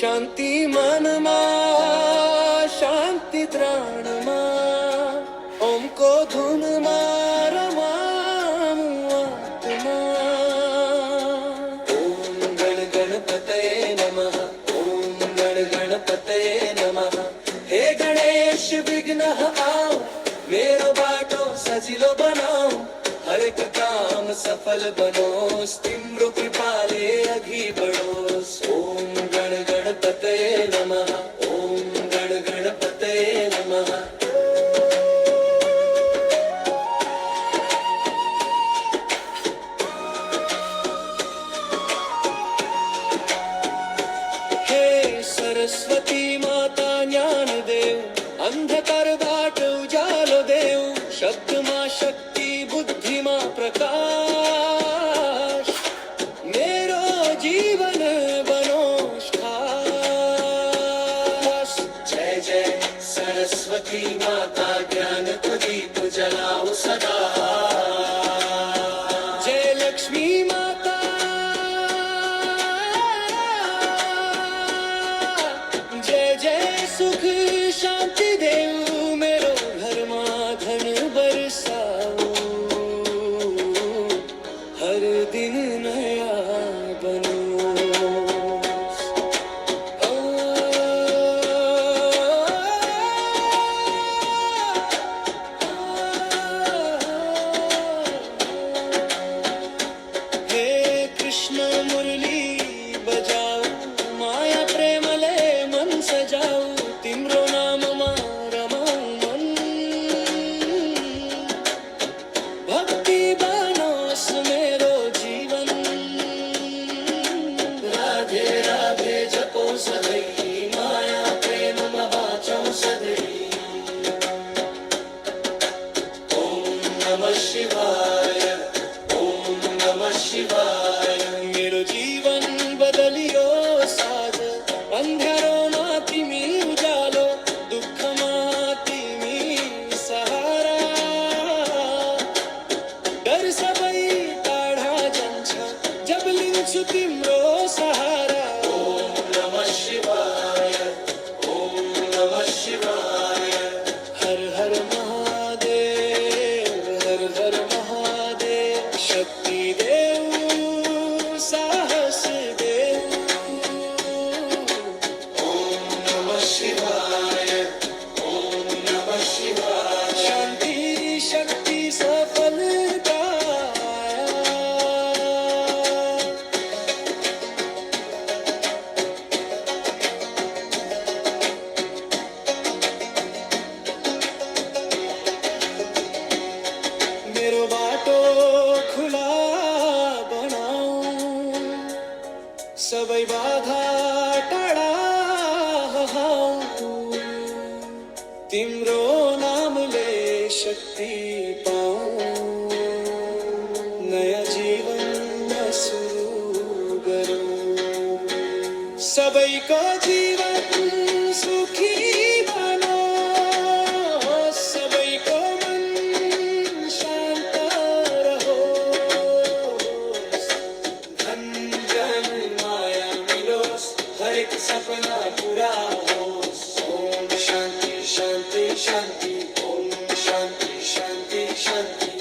शांति मन मा शांति त्राण मा ओम को धुन मा रमामु आत्मा। ओम गण गणपतये नमः। ओम गण गणपतये नमः। हे गणेश विघ्न आओ मेरो बाटो सजिलो बनाओ हर एक काम सफल बनोस तिम्रो कृपाले अघि बढोस्। ओम गण गणपतये नमः। ओम गण गणपतये नमः। हे सरस्वती माता ज्ञान देव अंधकार बाट उजालो देव शब्द मा शक्ति बुद्धि मा प्रकाश मेरो जीवन बनोस खास। जय जय सरस्वती माता ज्ञान को दीप जलाओ सदा। जय लक्ष्मी माता जय जय सुख शांति देव मेरो घर मा धन बरसाओ हर दिन नया बनो। हे कृष्ण मुरली बजाओ माया प्रेमले मन सजाओ तिम्रो नाम मा रमाऊ मन भक्ति बनोस मेरो जीवन। राधे राधे जपो सधैँ माया प्रेम मा बाँचौँ सधैँ। ओम नमः शिवाय ओम नमः शिवाय। मेरो जीवन बदलियो साज अंधारो मा तिमी उजालो दुःख मा तिमी सहारा डर सबै टाढा जान्छ जब लिन्छु तिम्रो सहारा। ओम नमः शिवाय ओम नमः शिवाय। हर हर महादेव हर हर महादेव शक्ति देव साहस देव। ओम नमः शिवाय ओम नमः शिवाय। शांति शक्ति सफलता मेरो बाटो खुला बनाऊ सबै बाधा टाढा हटाऊ तिम्रो नामले शक्ति पाऊँ नयाँ जीवन सुरु गरौँ सबैको जीवन सुखी बनोस् सबैको मन शान्त रहोस् धन जन माया मिलोस् हरेक सपना पूरा होस्। ओम शान्ति शान्ति शान्ति ओम शान्ति शान्ति शान्ति।